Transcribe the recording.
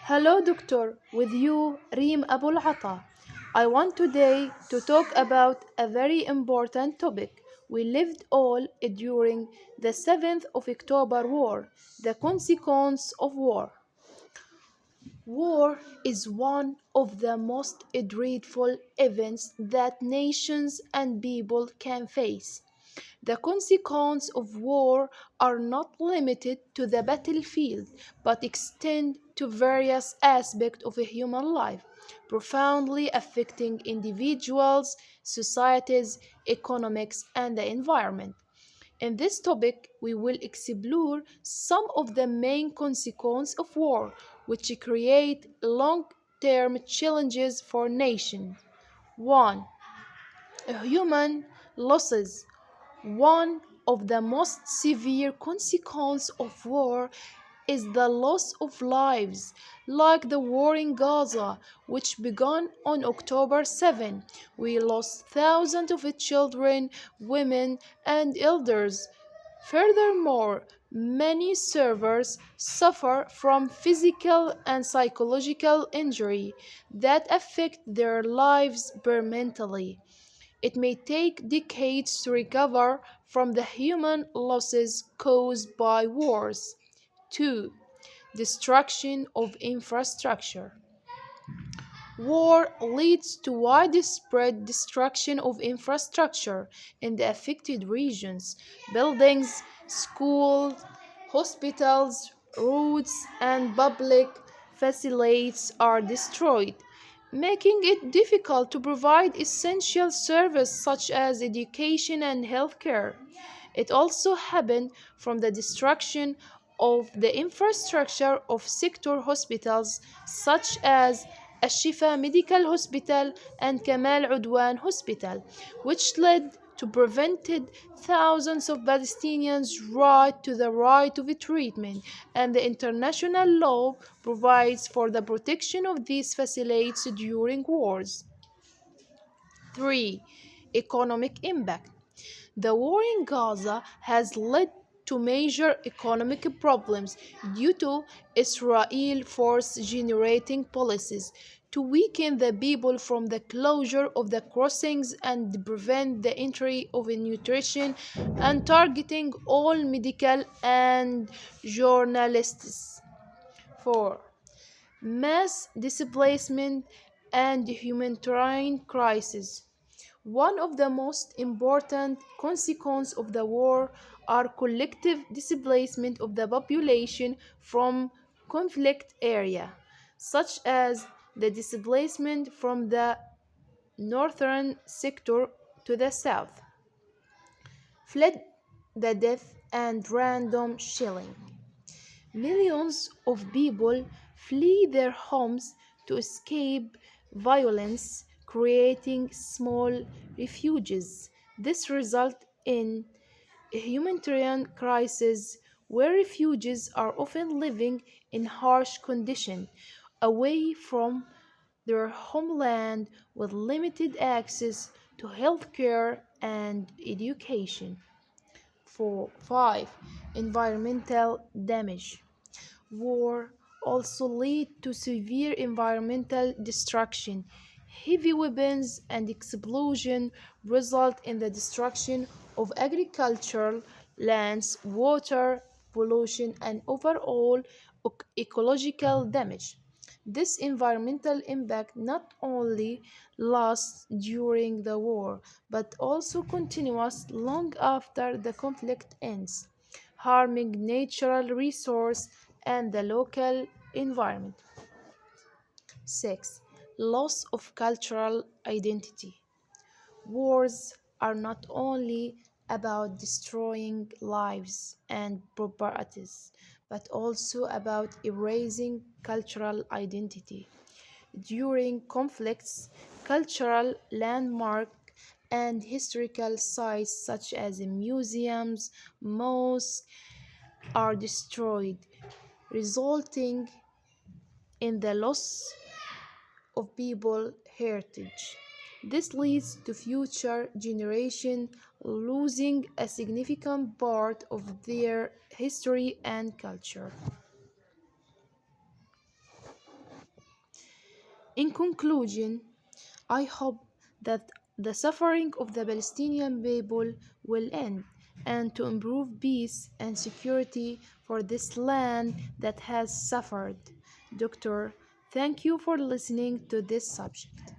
Hello, Doctor. With you, Reem Abul Ata. I want today to talk about a very important topic. We lived all during the 7th of October war, the consequence of war. War is one of the most dreadful events that nations and people can face. The consequences of war are not limited to the battlefield, but extend to various aspects of a human life, profoundly affecting individuals, societies, economics, and the environment. In this topic, we will explore some of the main consequences of war, which create long-term challenges for nations. 1. Human losses. One of the most severe consequences of war is the loss of lives, like the war in Gaza, which began on October 7. We lost thousands of children, women, and elders. Furthermore, many survivors suffer from physical and psychological injury that affect their lives permanently. It may take decades to recover from the human losses caused by wars. 2. Destruction of infrastructure. War leads to widespread destruction of infrastructure in the affected regions. Buildings, schools, hospitals, roads, and public facilities are destroyed, making it difficult to provide essential services such as education and healthcare. It also happened from the destruction of the infrastructure of sector hospitals such as Ashifa Medical Hospital and Kamal Udwan Hospital, which led to prevented thousands of Palestinians right to the right of treatment, and the international law provides for the protection of these facilities during wars. 3. Economic impact. The war in Gaza has led to major economic problems due to Israel force generating policies to weaken the people from the closure of the crossings and prevent the entry of nutrition and targeting all medical and journalists. 4. Mass displacement and humanitarian crisis. One of the most important consequences of the war are collective displacement of the population from conflict area, such as the displacement from the northern sector to the south, fled the death and random shelling. Millions of people flee their homes to escape violence, creating small refuges. This results in a humanitarian crisis where refugees are often living in harsh conditions, away from their homeland with limited access to healthcare and education. 5. Environmental damage. War also lead to severe environmental destruction. Heavy weapons and explosion result in the destruction of agricultural lands, water, pollution, and overall ecological damage. This environmental impact not only lasts during the war but also continues long after the conflict ends, harming natural resources and the local environment. 6. Loss of cultural identity. Wars are not only about destroying lives and properties, but also about erasing cultural identity. During conflicts, cultural landmarks and historical sites such as museums, mosques are destroyed, resulting in the loss of people heritage. This leads to future generations losing a significant part of their history and culture. In conclusion, I hope that the suffering of the Palestinian people will end and to improve peace and security for this land that has suffered. Doctor, thank you for listening to this subject.